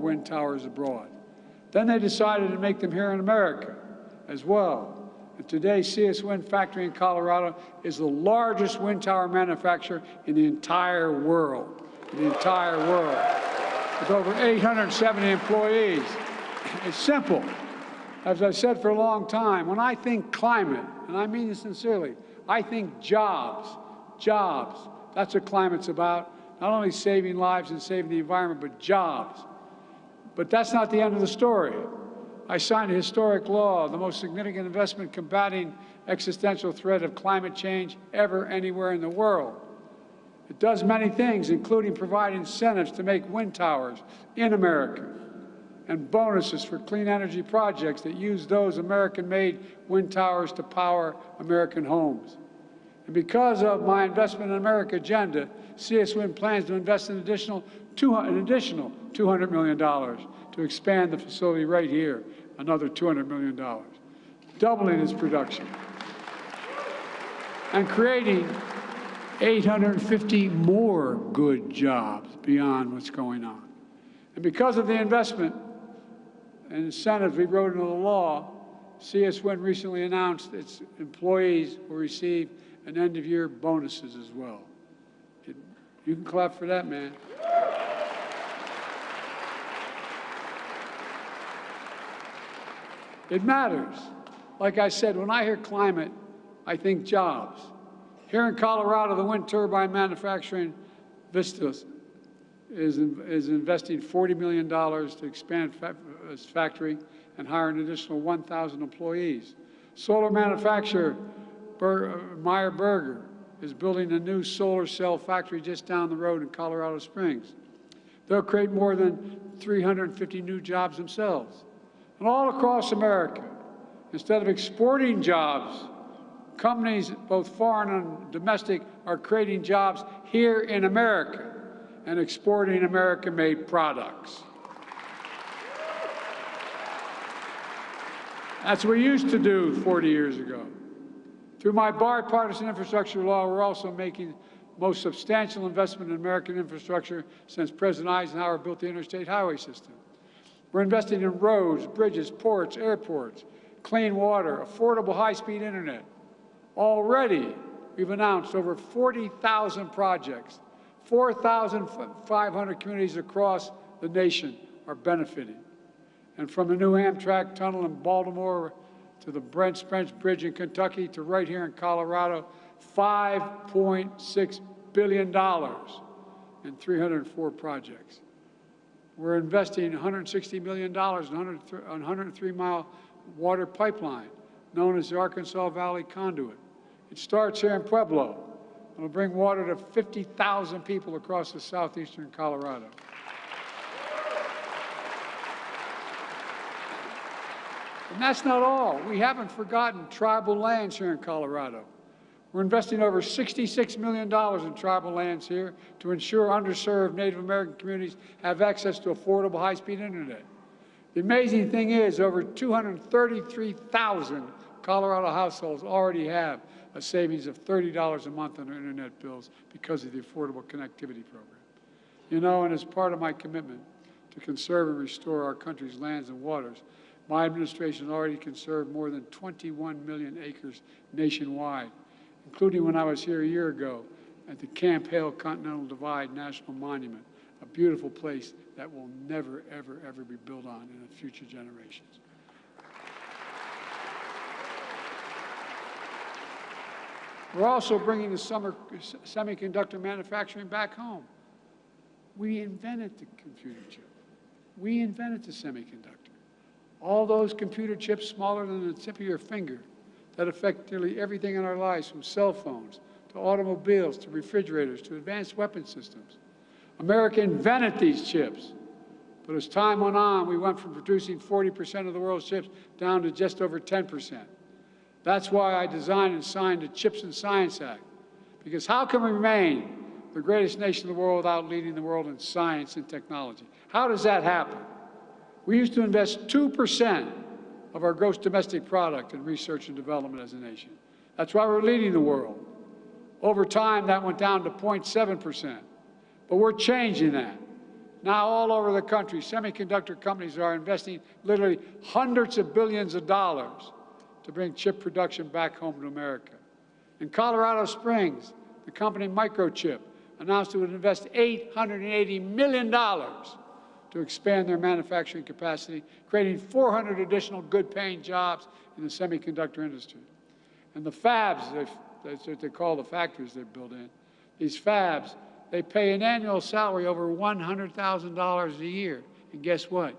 wind towers abroad. Then they decided to make them here in America as well. And today, CS Wind Factory in Colorado is the largest wind tower manufacturer in the entire world, with over 870 employees. It's simple. As I've said for a long time, when I think climate, and I mean this sincerely, I think jobs. That's what climate's about. Not only saving lives and saving the environment, but jobs. But that's not the end of the story. I signed a historic law, the most significant investment combating existential threat of climate change ever anywhere in the world. It does many things, including provide incentives to make wind towers in America and bonuses for clean energy projects that use those American-made wind towers to power American homes. And because of my Investment in America agenda, CS Wind plans to invest an additional $200 million to expand the facility right here, another $200 million, doubling its production and creating 850 more good jobs beyond what's going on. And because of the investment and incentives we wrote into the law, CS Wind recently announced its employees will receive an end-of-year bonuses as well. You can clap for that, man. It matters. Like I said, when I hear climate, I think jobs. Here in Colorado, the wind turbine manufacturing Vistas is investing $40 million to expand its factory and hire an additional 1,000 employees. Solar manufacturer Meyer Burger is building a new solar cell factory just down the road in Colorado Springs. They'll create more than 350 new jobs themselves. And all across America, instead of exporting jobs, companies, both foreign and domestic, are creating jobs here in America and exporting American-made products. That's what we used to do 40 years ago. Through my bipartisan infrastructure law, we're also making the most substantial investment in American infrastructure since President Eisenhower built the interstate highway system. We're investing in roads, bridges, ports, airports, clean water, affordable high-speed internet. Already, we've announced over 40,000 projects. 4,500 communities across the nation are benefiting. And from the new Amtrak tunnel in Baltimore to the Brent Spence Bridge in Kentucky to right here in Colorado, $5.6 billion in 304 projects. We're investing $160 million in a 103-mile water pipeline known as the Arkansas Valley Conduit. It starts here in Pueblo. It'll bring water to 50,000 people across the southeastern Colorado. And that's not all. We haven't forgotten tribal lands here in Colorado. We're investing over $66 million in tribal lands here to ensure underserved Native American communities have access to affordable high-speed internet. The amazing thing is over 233,000 Colorado households already have a savings of $30 a month on their internet bills because of the Affordable Connectivity Program. You know, and as part of my commitment to conserve and restore our country's lands and waters, my administration already conserved more than 21 million acres nationwide, including when I was here a year ago at the Camp Hale Continental Divide National Monument, a beautiful place that will never, ever, ever be built on in the future generations. We're also bringing the semiconductor manufacturing back home. We invented the computer chip. We invented the semiconductor. All those computer chips smaller than the tip of your finger that affect nearly everything in our lives, from cell phones to automobiles to refrigerators to advanced weapon systems. America invented these chips, but as time went on, we went from producing 40% of the world's chips down to just over 10%. That's why I designed and signed the Chips and Science Act, because how can we remain the greatest nation in the world without leading the world in science and technology? How does that happen? We used to invest 2% of our gross domestic product in research and development as a nation. That's why we're leading the world. Over time, that went down to 0.7%. But we're changing that. Now all over the country, semiconductor companies are investing literally hundreds of billions of dollars to bring chip production back home to America. In Colorado Springs, the company Microchip announced it would invest $880 million to expand their manufacturing capacity, creating 400 additional good-paying jobs in the semiconductor industry. And the fabs, that's what they call the factories they build in, these fabs, they pay an annual salary over $100,000 a year. And guess what?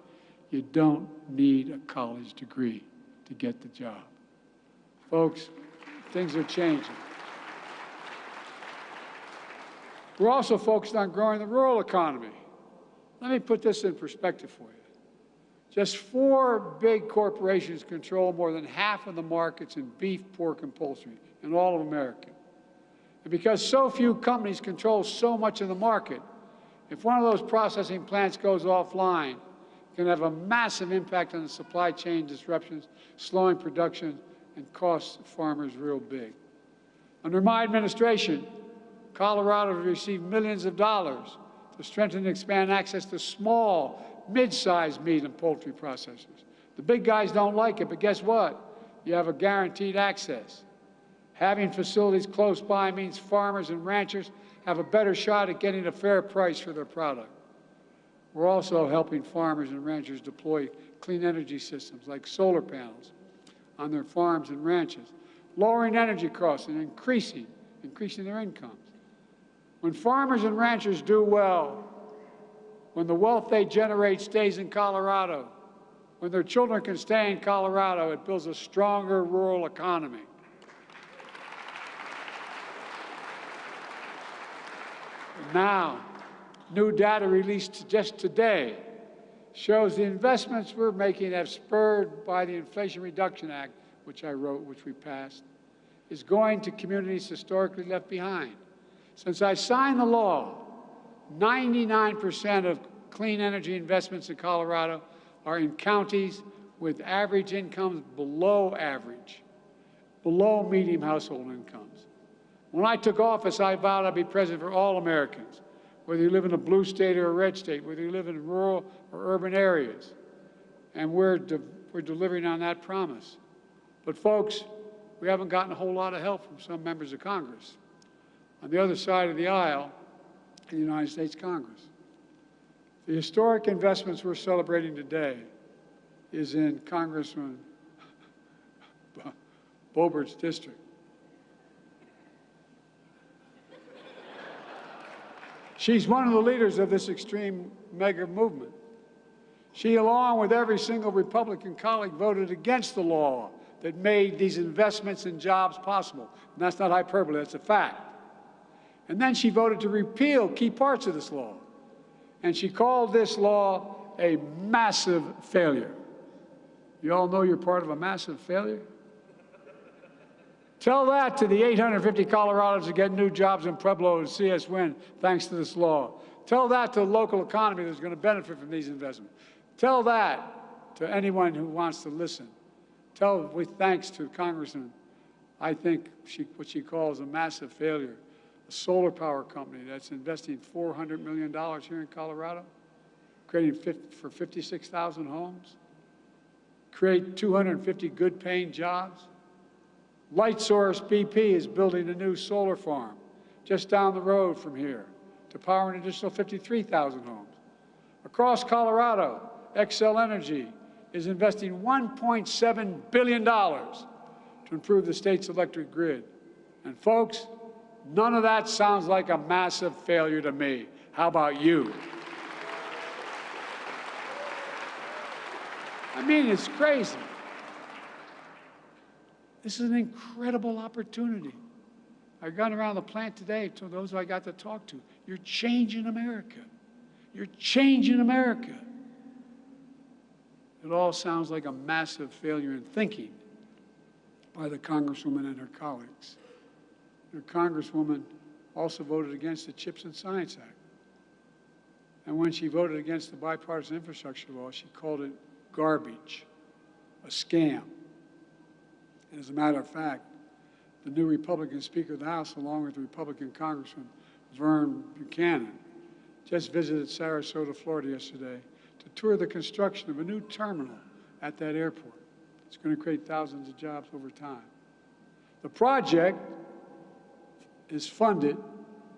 You don't need a college degree to get the job. Folks, things are changing. We're also focused on growing the rural economy. Let me put this in perspective for you. Just 4 big corporations control more than half of the markets in beef, pork, and poultry in all of America. And because so few companies control so much of the market, if one of those processing plants goes offline, it can have a massive impact on the supply chain disruptions, slowing production, and cost farmers real big. Under my administration, Colorado has received millions of dollars to strengthen and expand access to small, mid-sized meat and poultry processors. The big guys don't like it, but guess what? You have a guaranteed access. Having facilities close by means farmers and ranchers have a better shot at getting a fair price for their product. We're also helping farmers and ranchers deploy clean energy systems like solar panels on their farms and ranches, lowering energy costs and increasing their incomes. When farmers and ranchers do well, when the wealth they generate stays in Colorado, when their children can stay in Colorado, it builds a stronger rural economy. Now, new data released just today shows the investments we're making have spurred by the Inflation Reduction Act, which I wrote, which we passed, is going to communities historically left behind. Since I signed the law, 99% of clean energy investments in Colorado are in counties with average incomes below average, below median household incomes. When I took office, I vowed I'd be president for all Americans, whether you live in a blue state or a red state, whether you live in rural or urban areas. And we're delivering on that promise. But folks, we haven't gotten a whole lot of help from some members of Congress. On the other side of the aisle, in the United States Congress. The historic investments we're celebrating today is in Congressman Boebert's district. She's one of the leaders of this extreme mega movement. She, along with every single Republican colleague, voted against the law that made these investments in jobs possible. And that's not hyperbole, that's a fact. And then she voted to repeal key parts of this law. And she called this law a massive failure. You all know you're part of a massive failure? Tell that to the 850 Coloradans that get new jobs in Pueblo and see us win thanks to this law. Tell that to the local economy that's going to benefit from these investments. Tell that to anyone who wants to listen. Tell with thanks to Congressman, I think what she calls a massive failure, a solar power company that's investing $400 million here in Colorado, creating for 56,000 homes, create 250 good-paying jobs. LightSource BP is building a new solar farm just down the road from here to power an additional 53,000 homes. Across Colorado, Xcel Energy is investing $1.7 billion to improve the state's electric grid. And folks, none of that sounds like a massive failure to me. How about you? I mean, it's crazy. This is an incredible opportunity. I've gone around the plant today to those I got to talk to. You're changing America. You're changing America. It all sounds like a massive failure in thinking by the Congresswoman and her colleagues. Her Congresswoman also voted against the CHIPS and Science Act. And when she voted against the bipartisan infrastructure law, she called it garbage, a scam. And as a matter of fact, the new Republican Speaker of the House, along with the Republican Congressman Vern Buchanan, just visited Sarasota, Florida yesterday to tour the construction of a new terminal at that airport. It's going to create thousands of jobs over time. The project is funded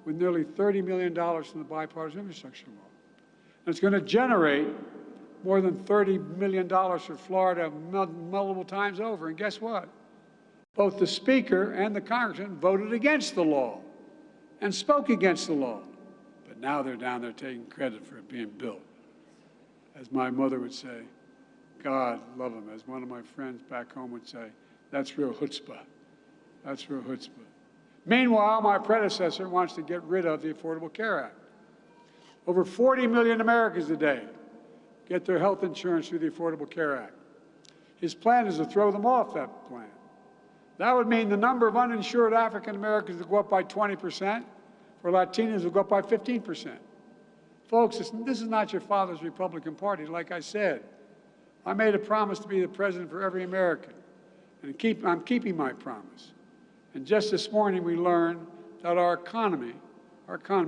with nearly $30 million from the bipartisan infrastructure law. And it's going to generate more than $30 million for Florida multiple times over. And guess what? Both the Speaker and the Congressman voted against the law and spoke against the law. But now they're down there taking credit for it being built. As my mother would say, God love him. As one of my friends back home would say, that's real chutzpah. That's real chutzpah. Meanwhile, my predecessor wants to get rid of the Affordable Care Act. Over 40 million Americans today get their health insurance through the Affordable Care Act. His plan is to throw them off that plan. That would mean the number of uninsured African Americans will go up by 20%, for Latinos will go up by 15%. Folks, this is not your father's Republican Party. Like I said, I made a promise to be the president for every American, and I'm keeping my promise. And just this morning we learned that our economy,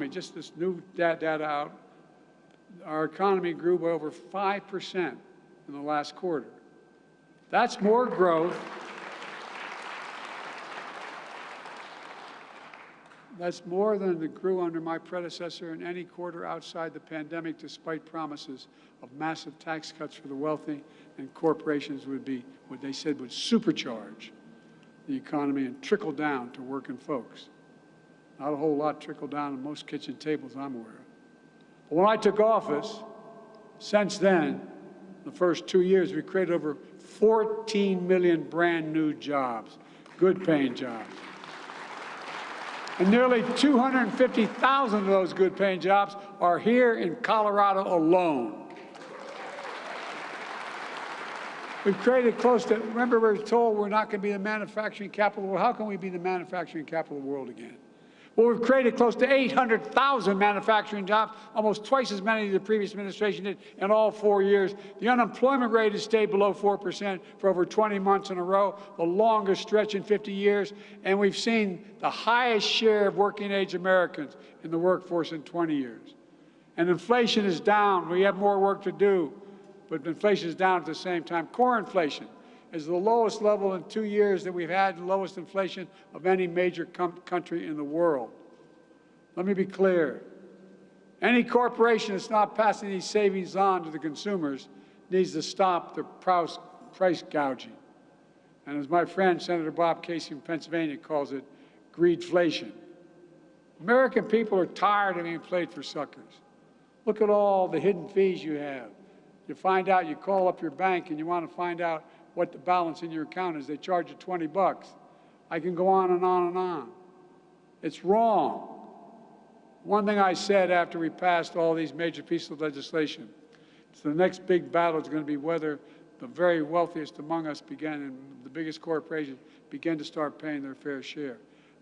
just this new data out, our economy grew by over 5% in the last quarter. That's more growth. That's more than it grew under my predecessor in any quarter outside the pandemic, despite promises of massive tax cuts for the wealthy, and corporations would be, what they said, would supercharge the economy and trickle down to working folks. Not a whole lot trickled down on most kitchen tables I'm aware of. But when I took office, since then, the first 2 years, we created over 14 million brand new jobs, good paying jobs. And nearly 250,000 of those good paying jobs are here in Colorado alone. We've created close to, remember we were told we're not going to be the manufacturing capital of the world. How can we be the manufacturing capital of the world again? Well, we've created close to 800,000 manufacturing jobs, almost twice as many as the previous administration did in all 4 years. The unemployment rate has stayed below 4% for over 20 months in a row, the longest stretch in 50 years, and we've seen the highest share of working-age Americans in the workforce in 20 years. And inflation is down. We have more work to do, but inflation is down at the same time. Core inflation is the lowest level in 2 years that we've had, the lowest inflation of any major country in the world. Let me be clear. Any corporation that's not passing these savings on to the consumers needs to stop the price gouging. And as my friend, Senator Bob Casey from Pennsylvania calls it, greedflation. American people are tired of being played for suckers. Look at all the hidden fees you have. You find out, you call up your bank and you want to find out what the balance in your account is. They charge you 20 bucks. I can go on and on and on. It's wrong. One thing I said after we passed all these major pieces of legislation, it's the next big battle is going to be whether the very wealthiest among us begin, and the biggest corporations begin to start paying their fair share.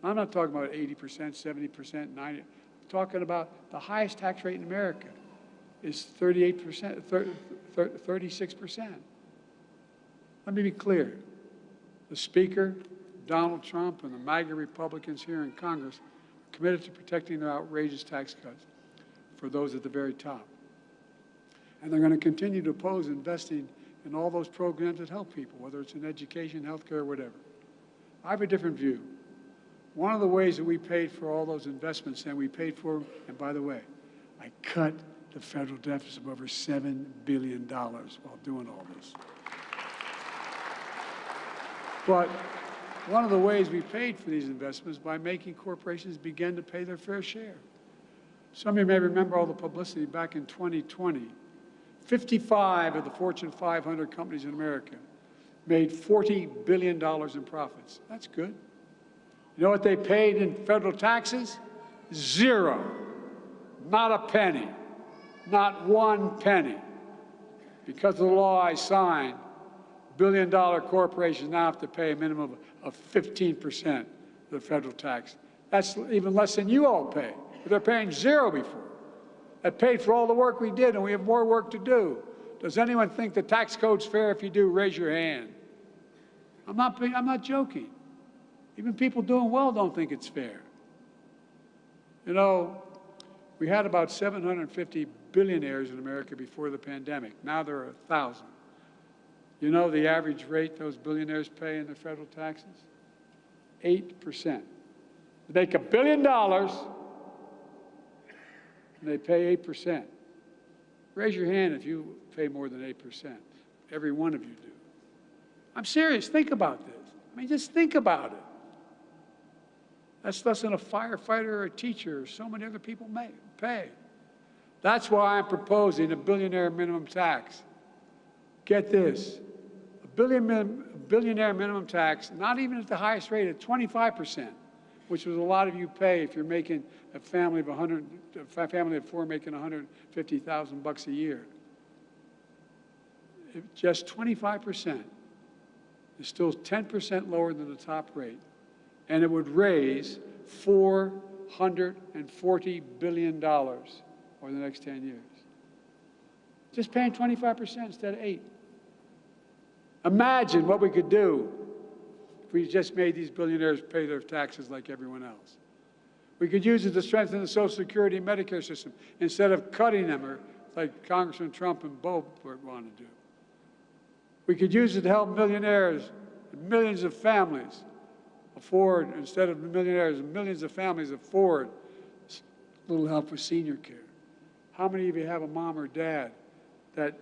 I'm not talking about 80%, 70%, 90%. I'm talking about the highest tax rate in America is 38%, 36%. Let me be clear. The Speaker, Donald Trump, and the MAGA Republicans here in Congress are committed to protecting their outrageous tax cuts for those at the very top. And they're going to continue to oppose investing in all those programs that help people, whether it's in education, healthcare, or whatever. I have a different view. One of the ways that we paid for all those investments, and we paid for them, and by the way, I cut the federal deficit of over $7 billion while doing all this. But one of the ways we paid for these investments by making corporations begin to pay their fair share. Some of you may remember all the publicity back in 2020. 55 of the Fortune 500 companies in America made $40 billion in profits. That's good. You know what they paid in federal taxes? Zero. Not a penny. Not one penny. Because of the law I signed, billion-dollar corporations now have to pay a minimum of 15% of the federal tax. That's even less than you all pay. But they're paying zero before. That paid for all the work we did, and we have more work to do. Does anyone think the tax code's fair? If you do, raise your hand. I'm not joking. Even people doing well don't think it's fair. You know, We had about 750 billionaires in America before the pandemic. Now there are 1,000. You know the average rate those billionaires pay in their federal taxes? 8%. They make $1 billion, and they pay 8%. Raise your hand if you pay more than 8%. Every one of you do. I'm serious. Think about this. I mean, just think about it. That's less than a firefighter or a teacher or so many other people pay. That's why I'm proposing a billionaire minimum tax. Get this. A billionaire minimum tax, not even at the highest rate, at 25%, which was a lot of you pay if you're making a family of four making $150,000 a year. Just 25% is still 10% lower than the top rate, and it would raise $440 billion over the next 10 years. Just paying 25% instead of 8%. Imagine what we could do if we just made these billionaires pay their taxes like everyone else. We could use it to strengthen the Social Security and Medicare system instead of cutting them, or like Congressman Trump and Bo want to do. We could use it to help millionaires and millions of families afford, instead of millionaires, millions of families afford a little help with senior care. How many of you have a mom or dad that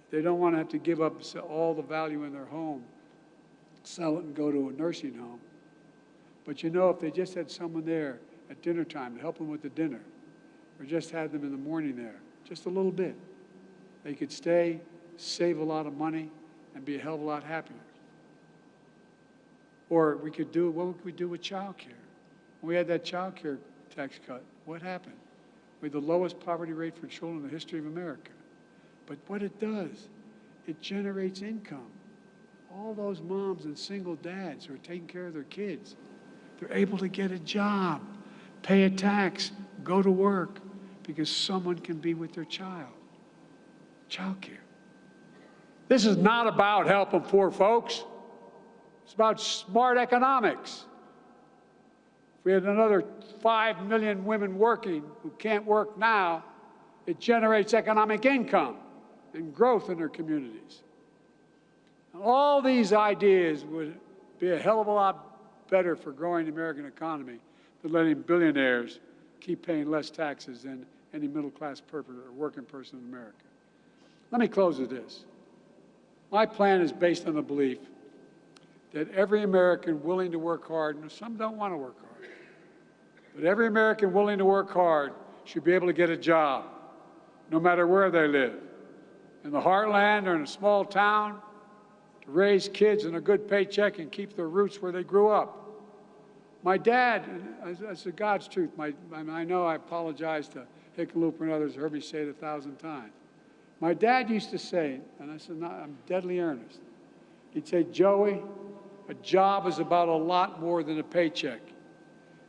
they don't want to have to give up all the value in their home, sell it and go to a nursing home? But you know, if they just had someone there at dinner time to help them with the dinner, or just had them in the morning there, just a little bit, they could stay, save a lot of money, and be a hell of a lot happier. Or we could do, what would we do with child care? When we had that child care tax cut, what happened? We had the lowest poverty rate for children in the history of America. But what it does, it generates income. All those moms and single dads who are taking care of their kids, they're able to get a job, pay a tax, go to work, because someone can be with their child. Child care. This is not about helping poor folks. It's about smart economics. If we had another 5 million women working who can't work now, it generates economic income and growth in their communities. And all these ideas would be a hell of a lot better for growing the American economy than letting billionaires keep paying less taxes than any middle-class person or working person in America. Let me close with this. My plan is based on the belief that every American willing to work hard, and some don't want to work hard, but every American willing to work hard should be able to get a job, no matter where they live, in the heartland or in a small town, to raise kids in a good paycheck and keep their roots where they grew up. My dad, that's the God's truth. I know I apologize to Hickenlooper and others who heard me say it 1,000 times. My dad used to say, and I said, I'm deadly earnest, he'd say, Joey, a job is about a lot more than a paycheck.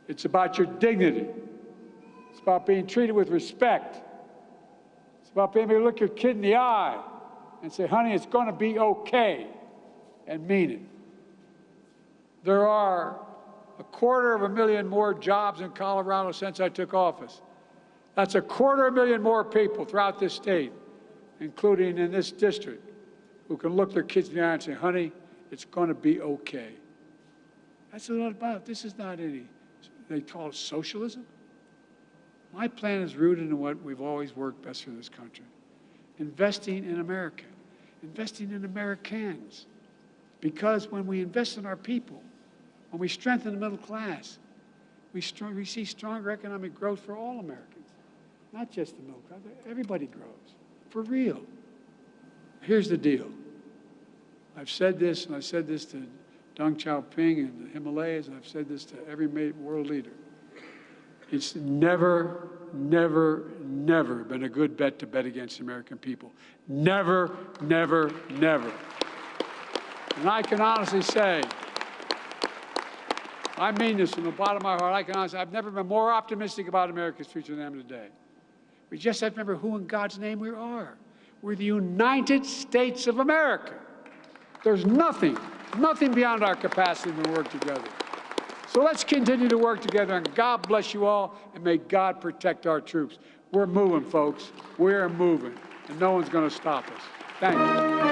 It's about your dignity. It's about being treated with respect. It's about being able to look your kid in the eye and say, honey, it's going to be okay, and mean it. There are 250,000 more jobs in Colorado since I took office. That's 250,000 more people throughout this state, including in this district, who can look their kids in the eye and say, honey, it's going to be okay. That's what it's about. This is not any, they call it socialism. My plan is rooted in what we've always worked best for this country. Investing in America, investing in Americans. Because when we invest in our people, when we strengthen the middle class, we see stronger economic growth for all Americans, not just the middle class. Everybody grows, for real. Here's the deal. I've said this, and I said this to Deng Xiaoping in the Himalayas, and I've said this to every world leader. It's never, never, never been a good bet to bet against the American people. Never, never, never. And I can honestly say, I mean this from the bottom of my heart, I can honestly, I've never been more optimistic about America's future than I am today. We just have to remember who in God's name we are. We're the United States of America. There's nothing beyond our capacity to work together. So let's continue to work together, and God bless you all, and may God protect our troops. We're moving, folks. We're moving, and no one's going to stop us. Thank you.